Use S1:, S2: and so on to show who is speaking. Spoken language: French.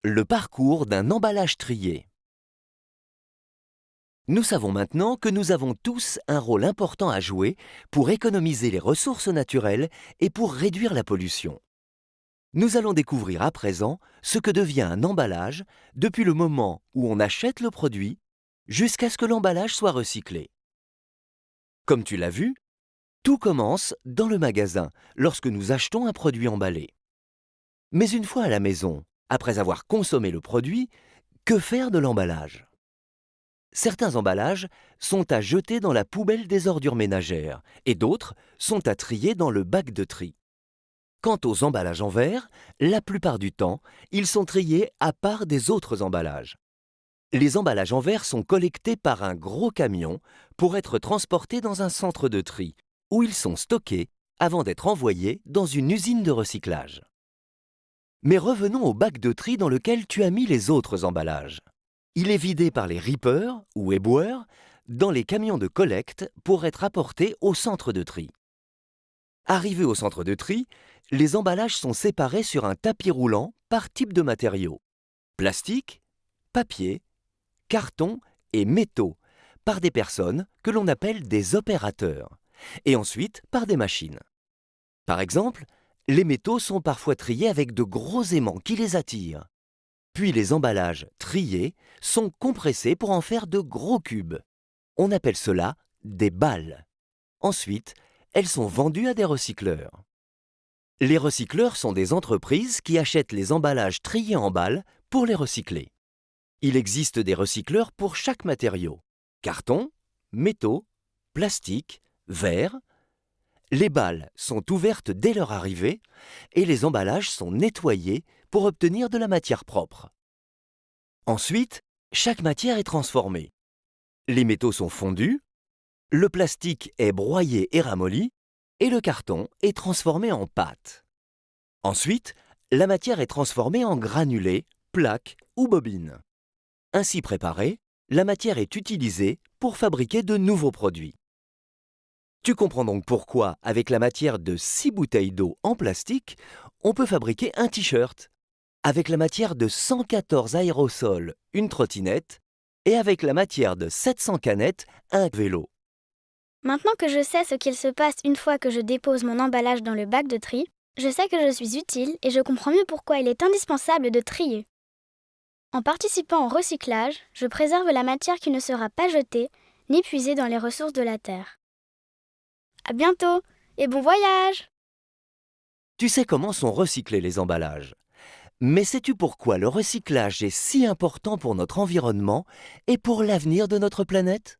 S1: Le parcours d'un emballage trié. Nous savons maintenant que nous avons tous un rôle important à jouer pour économiser les ressources naturelles et pour réduire la pollution. Nous allons découvrir à présent ce que devient un emballage depuis le moment où on achète le produit jusqu'à ce que l'emballage soit recyclé. Comme tu l'as vu, tout commence dans le magasin lorsque nous achetons un produit emballé. Mais une fois à la maison, après avoir consommé le produit, que faire de l'emballage ? Certains emballages sont à jeter dans la poubelle des ordures ménagères et d'autres sont à trier dans le bac de tri. Quant aux emballages en verre, la plupart du temps, ils sont triés à part des autres emballages. Les emballages en verre sont collectés par un gros camion pour être transportés dans un centre de tri, où ils sont stockés avant d'être envoyés dans une usine de recyclage. Mais revenons au bac de tri dans lequel tu as mis les autres emballages. Il est vidé par les rippers ou éboueurs dans les camions de collecte pour être apporté au centre de tri. Arrivés au centre de tri, les emballages sont séparés sur un tapis roulant par type de matériaux: plastique, papier, carton et métaux, par des personnes que l'on appelle des opérateurs, et ensuite par des machines. Par exemple, les métaux sont parfois triés avec de gros aimants qui les attirent. Puis les emballages triés sont compressés pour en faire de gros cubes. On appelle cela des balles. Ensuite, elles sont vendues à des recycleurs. Les recycleurs sont des entreprises qui achètent les emballages triés en balles pour les recycler. Il existe des recycleurs pour chaque matériau: carton, métaux, plastique, verre. Les balles sont ouvertes dès leur arrivée et les emballages sont nettoyés pour obtenir de la matière propre. Ensuite, chaque matière est transformée. Les métaux sont fondus, le plastique est broyé et ramolli, et le carton est transformé en pâte. Ensuite, la matière est transformée en granulés, plaques ou bobines. Ainsi préparée, la matière est utilisée pour fabriquer de nouveaux produits. Tu comprends donc pourquoi, avec la matière de 6 bouteilles d'eau en plastique, on peut fabriquer un t-shirt, avec la matière de 114 aérosols, une trottinette, et avec la matière de 700 canettes, un vélo.
S2: Maintenant que je sais ce qu'il se passe une fois que je dépose mon emballage dans le bac de tri, je sais que je suis utile et je comprends mieux pourquoi il est indispensable de trier. En participant au recyclage, je préserve la matière qui ne sera pas jetée ni puisée dans les ressources de la terre. À bientôt et bon voyage!
S1: Tu sais comment sont recyclés les emballages. Mais sais-tu pourquoi le recyclage est si important pour notre environnement et pour l'avenir de notre planète ?